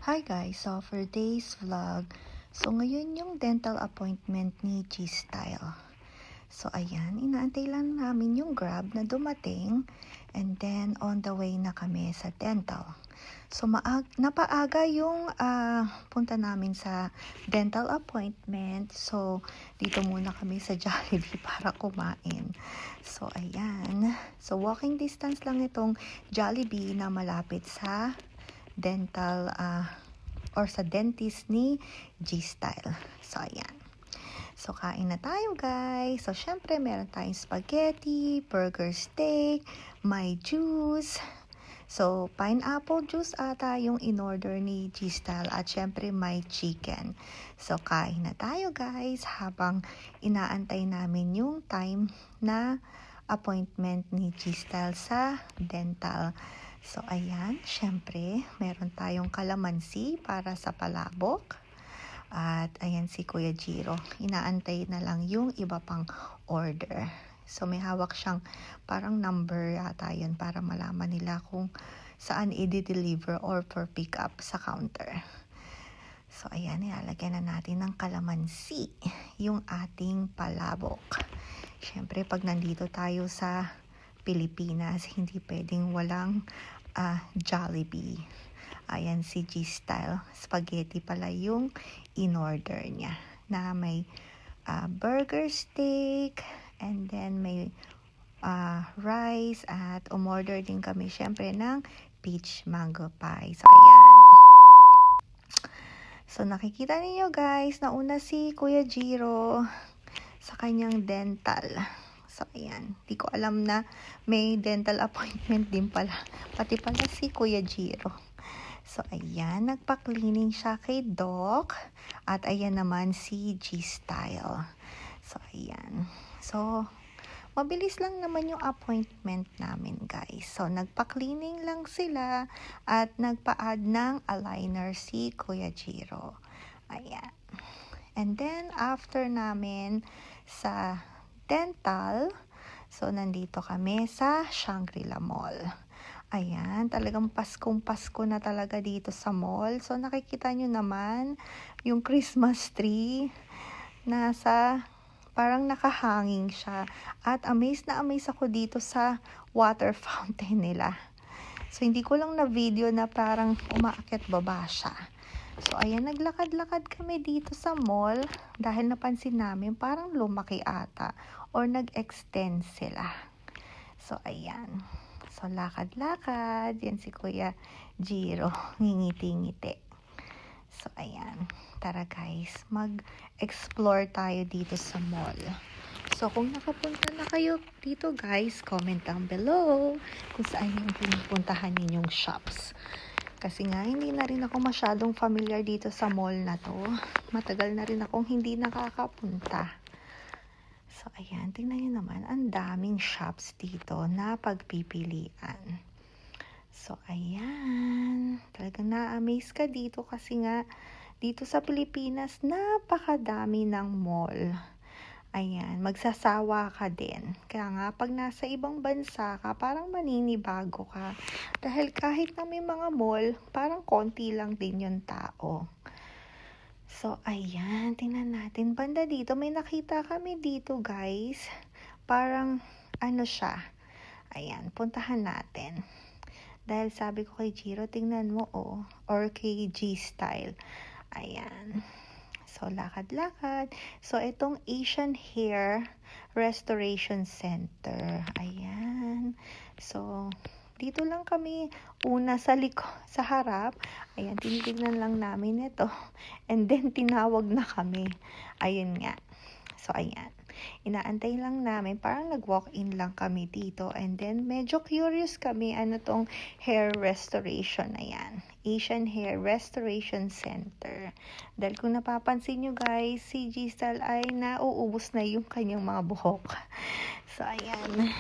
Hi guys, so for today's vlog, so ngayon yung dental appointment ni G-Style. So ayan, inaantay lang namin yung Grab na dumating and then on the way na kami sa dental. So napaaga yung punta namin sa dental appointment. So dito muna kami sa Jollibee para kumain. So ayan, so walking distance lang itong Jollibee na malapit sa dental or sa dentist ni G-Style. So ayan. So, kain na tayo guys. So, syempre, meron tayong spaghetti, burger steak, may juice. So, pineapple juice ata yung in-order ni G-Style at syempre may chicken. So, kain na tayo guys habang inaantay namin yung time na appointment ni G-Style sa dental. So, ayan, syempre, meron tayong kalamansi para sa palabok. At ayan si Kuya Jiro, inaantay na lang yung iba pang order. So may hawak siyang parang number yata yun para malaman nila kung saan i-deliver or for pick up sa counter. So ayan, nilalagyan na natin ng kalamansi yung ating palabok. Siyempre pag nandito tayo sa Pilipinas, hindi pwedeng walang Jollibee. Ayan si G-Style. Spaghetti pala yung in-order niya. Na may burger steak and then may rice at umorder din kami syempre ng peach mango pie. So ayan. So nakikita niyo guys, nauna si Kuya Jiro sa kanyang dental. So ayan, di ko alam na may dental appointment din pala. Pati pala si Kuya Jiro. So, ayan, nagpa-cleaning siya kay Doc. At ayan naman si G-Style. So, ayan. So, mabilis lang naman yung appointment namin, guys. So, nagpa-cleaning lang sila at nagpa-add ng aligner si Kuya Jiro. Ayan. And then, after namin sa dental, so, nandito kami sa Shangri-La Mall. Ayan, talagang Paskong-Pasko na talaga dito sa mall. So, nakikita nyo naman yung Christmas tree. Parang nakahanging siya. At amazed na amazed ako dito sa water fountain nila. So, hindi ko lang na video na parang umaakyat baba siya. So, ayan, naglakad-lakad kami dito sa mall dahil napansin namin parang lumaki ata or nag-extend sila. So, ayan. So, lakad-lakad. Yan si Kuya Jiro. Ngingiti-ngiti. So, ayan. Tara guys, mag-explore tayo dito sa mall. So, kung nakapunta na kayo dito guys, comment down below kung saan yung pinupuntahan ninyong shops. Kasi nga, hindi na rin ako masyadong familiar dito sa mall na to. Matagal na rin akong hindi nakakapunta. So, ayan, tingnan nyo naman, ang daming shops dito na pagpipilian. So, ayan, talagang na-amaze ka dito kasi nga, dito sa Pilipinas, napakadami ng mall. Ayan, magsasawa ka din. Kaya nga, pag nasa ibang bansa ka, parang maninibago ka. Dahil kahit na may mga mall, parang konti lang din yung tao. So, ayan, tingnan natin. Banda dito, may nakita kami dito, guys. Parang, ano siya. Ayan, puntahan natin. Dahil sabi ko kay Jiro, tingnan mo, oh. Or kay G-Style. Ayan. So, lakad-lakad. So, itong Asian Hair Restoration Center. Ayan. So, dito lang kami una sa sa harap. Ayan, tinitignan lang namin ito. And then, tinawag na kami. Ayun nga. So, ayan. Inaantay lang namin. Parang nag-walk-in lang kami dito. And then, medyo curious kami. Ano tong hair restoration na yan. Asian Hair Restoration Center. Dahil kung napapansin nyo guys, si G-Style ay nauubos na yung kanyang mga buhok. So, ayan.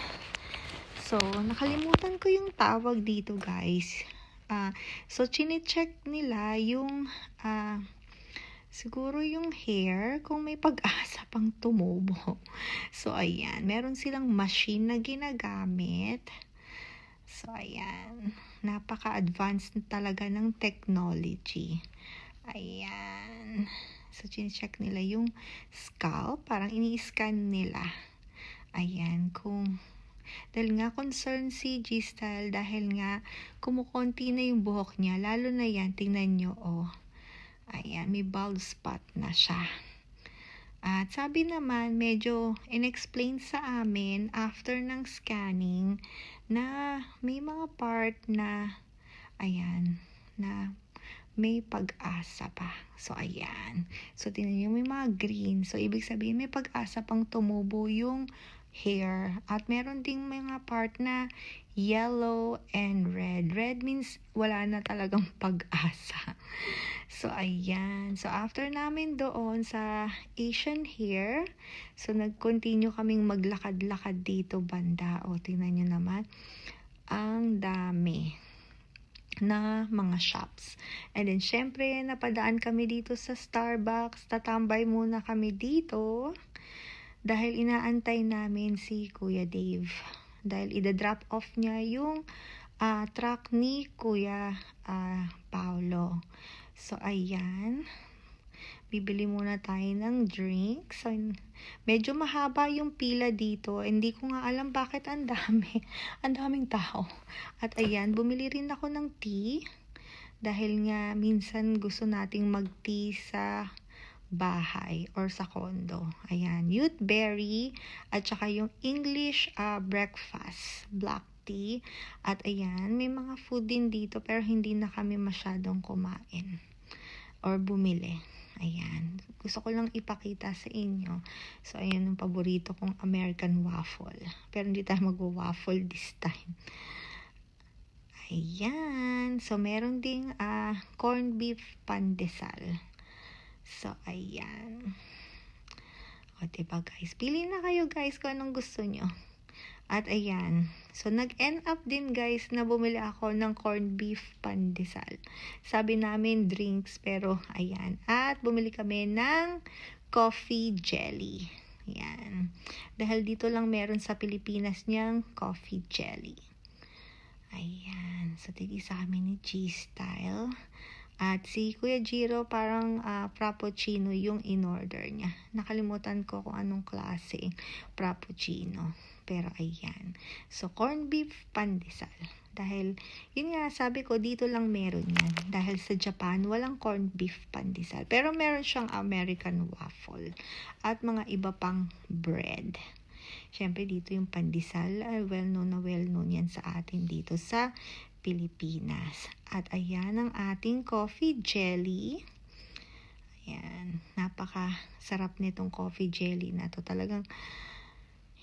So, nakalimutan ko yung tawag dito guys. So, chine-check nila yung siguro yung hair kung may pag-asa pang tumubo. So, ayan. Meron silang machine na ginagamit. So, ayan. Napaka-advanced talaga ng technology. Ayan. So, chinecheck nila yung scalp. Parang ini-scan nila. Ayan. Dahil nga concern si G-Style dahil nga kumukonti na yung buhok niya. Lalo na yan. Tingnan nyo, oh. Ayan. May bald spot na siya. At sabi naman, medyo in-explain sa amin after ng scanning na may mga part na, ayan, na may pag-asa pa. So, ayan. So, tingnan nyo, may mga green. So, ibig sabihin, may pag-asa pang tumubo yung hair. At meron ding mga part na yellow and red. Red means wala na talagang pag-asa. So, ayan. So, after namin doon sa Asian hair, so, nag-continue kaming maglakad-lakad dito banda. O, tingnan nyo naman. Ang dami na mga shops. And then, syempre, napadaan kami dito sa Starbucks. Tatambay muna kami dito dahil inaantay namin si Kuya Dave. Dahil ida-drop off niya yung truck ni Kuya Paolo. So, ayan. Bibili muna tayo ng drink. So, medyo mahaba yung pila dito. Hindi ko nga alam bakit ang dami. Ang daming tao. At ayan, bumili rin ako ng tea. Dahil nga, minsan gusto nating mag-tea sa bahay or sa condo. Ayan, youth berry at saka yung English breakfast, black tea. At ayan, may mga food din dito pero hindi na kami masyadong kumain or bumili. Ayan, gusto ko lang ipakita sa inyo. So, ayan yung paborito kong American waffle. Pero hindi tayo mag-waffle this time. Ayan, so meron ding corned beef pandesal. So, ayan. O, diba guys? Pili na kayo guys kung anong gusto nyo. At ayan. So, nag-end up din guys na bumili ako ng corned beef pandesal. Sabi namin drinks, pero ayan. At bumili kami ng coffee jelly. Ayan. Dahil dito lang meron sa Pilipinas niyang coffee jelly. Ayan. So, tigisa kami ni G-Style. At si Kuya Jiro parang frappuccino yung in-order niya. Nakalimutan ko kung anong klase frappuccino. Pero ayan. So, corned beef pandesal. Dahil, yun nga, sabi ko, dito lang meron yan. Dahil sa Japan, walang corned beef pandesal. Pero meron siyang American waffle. At mga iba pang bread. Siyempre, dito yung pandesal. Well-known yan sa atin dito sa Pilipinas. At ayan ang ating coffee jelly. Ayan, napaka-sarap nitong coffee jelly na to. Talagang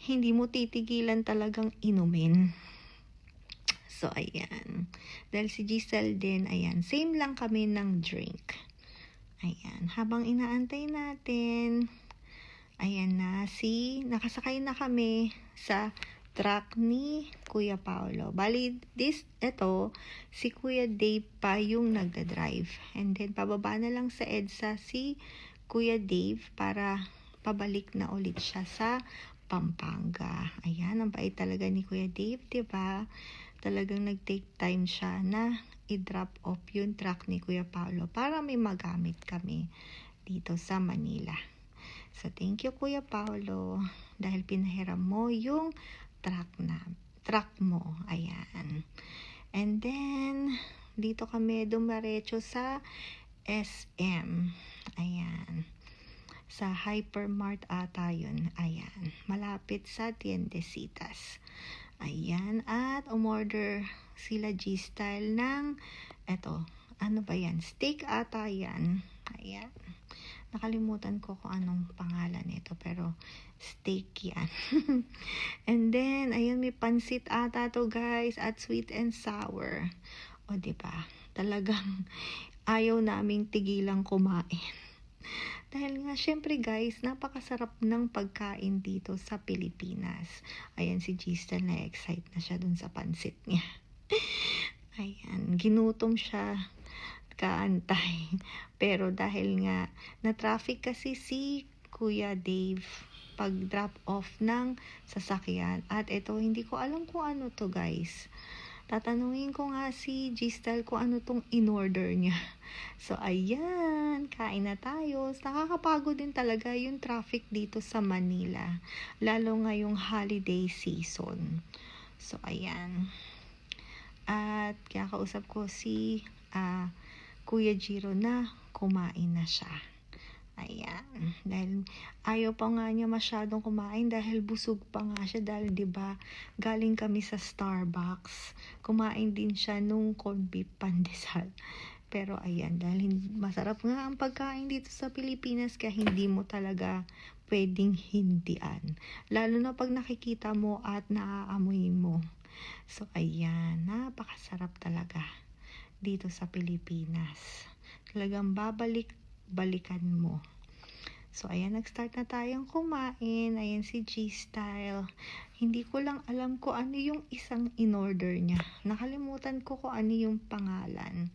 hindi mo titigilan talagang inumin. So, ayan. Dahil si Giselle din, ayan, same lang kami ng drink. Ayan, habang inaantay natin, ayan na, nakasakay na kami sa truck ni Kuya Paolo. Bali, ito, si Kuya Dave pa yung nagda-drive. And then, pababa na lang sa EDSA si Kuya Dave para pabalik na ulit siya sa Pampanga. Ayan, ang bait talaga ni Kuya Dave, diba? Talagang nag-take time siya na i-drop off yung truck ni Kuya Paolo para may magamit kami dito sa Manila. So, thank you Kuya Paolo dahil pinahiram mo yung truck mo. Ayan. And then, dito kami dumaretso sa SM. Ayan. Sa Hypermart ata yun. Ayan. Malapit sa Tiendesitas. Ayan. At umorder sila G-Style ng eto. Ano ba yan? Steak ata yan. Ayan. Nakalimutan ko kung anong pangalan nito, pero steak yan. And then, ayun, may pansit ata to guys, at sweet and sour. O, diba? Talagang ayaw naming tigilang kumain. Dahil nga, syempre guys, napakasarap ng pagkain dito sa Pilipinas. Ayan, si Giselle na-excite na siya dun sa pansit niya. Ayan, ginutom siya kaantay. Pero dahil nga na-traffic kasi si Kuya Dave pag drop off ng sasakyan. At ito, hindi ko alam kung ano to guys. tatanungin ko nga si G-Style kung ano tong in-order niya. So, ayan, kain na tayo. Nakakapagod din talaga yung traffic dito sa Manila, lalo ngayong holiday season. So, ayan. At kinakausap ko si Kuya Jiro na kumain na siya. Ayan, dahil ayaw pa nga niya masyadong kumain dahil busog pa nga siya dahil 'di ba galing kami sa Starbucks. Kumain din siya nung corned beef pandesal. Pero ayan, dahil masarap nga ang pagkain dito sa Pilipinas kaya hindi mo talaga pwedeng hindian. Lalo na pag nakikita mo at naaamoy mo. So ayan, napakasarap talaga dito sa Pilipinas. Talagang balikan mo. So, ayan, nag-start na tayong kumain. Ayan si G-Style. Hindi ko lang alam kung ano yung isang in-order niya. Nakalimutan ko kung ano yung pangalan.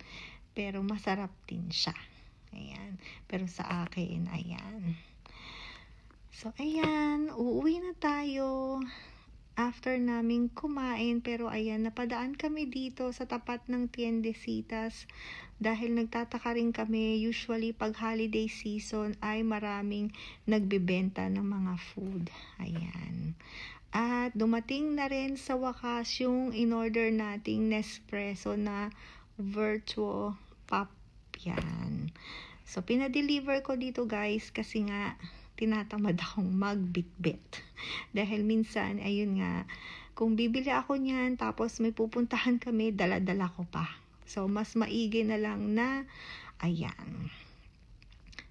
Pero masarap din siya. Ayan. Pero sa akin, ayan. So, ayan. Uuwi na tayo after naming kumain. Pero ayan, napadaan kami dito sa tapat ng Tiendesitas dahil nagtataka rin kami, usually pag holiday season ay maraming nagbebenta ng mga food. Ayan. At dumating na rin sa wakas yung in-order nating Nespresso na Virtuo Pop yan. So, pinadeliver ko dito guys kasi nga tinatamad akong magbitbit. Dahil minsan, ayun nga, kung bibili ako niyan, tapos may pupuntahan kami, dala-dala ko pa. So, mas maigi na lang na, ayan,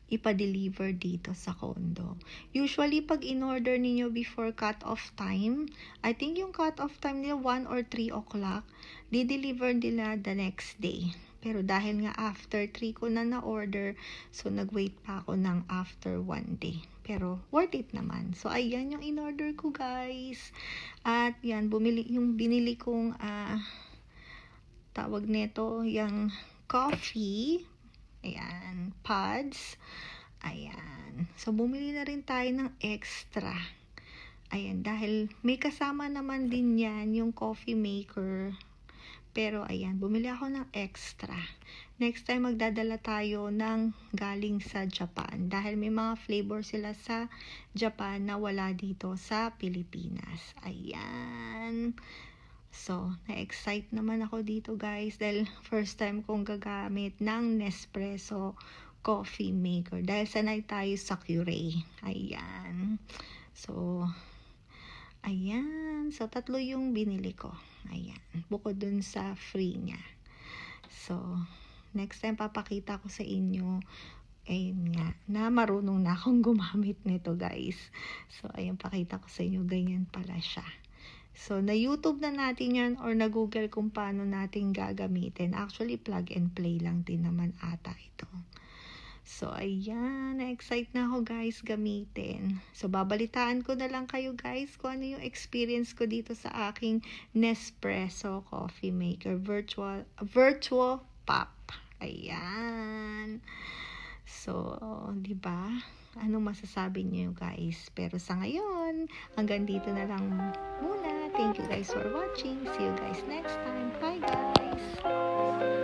ipa-deliver dito sa condo. Usually, pag in-order niyo before cut-off time, I think yung cut-off time nila 1 or 3 o'clock, di-deliver nila the next day. Pero dahil nga after 3 ko na na-order, so nag-wait pa ako ng after 1 day. Pero worth it naman. So, ayan yung in-order ko, guys. At yan, binili kong tawag nito, yung coffee. Ayan, pods. Ayan. So, bumili na rin tayo ng extra. Ayan, dahil may kasama naman din yan, yung coffee maker. Pero, ayan, bumili ako ng extra. Next time, magdadala tayo ng galing sa Japan. Dahil may mga flavor sila sa Japan na wala dito sa Pilipinas. Ayan. So, na-excite naman ako dito guys dahil first time kong gagamit ng Nespresso coffee maker dahil sanay tayo sa Keurig. Ayan. So, ayan. So, 3 yung binili ko. Ayan. Bukod dun sa free niya. So, next time papakita ko sa inyo ayun nga, na marunong na akong gumamit nito guys. So, ayun, pakita ko sa inyo, ganyan pala siya. So, na-YouTube na natin yan or na-Google kung paano natin gagamitin. Actually, plug and play lang din naman ata ito. So, ayan. Na-excite na ako guys gamitin. So, babalitaan ko na lang kayo guys kung ano yung experience ko dito sa aking Nespresso coffee maker. Virtuo Pop. Ayan. So, di ba? Anong masasabi niyo guys? Pero sa ngayon, hanggang dito na lang muna. Thank you guys for watching. See you guys next time. Bye guys!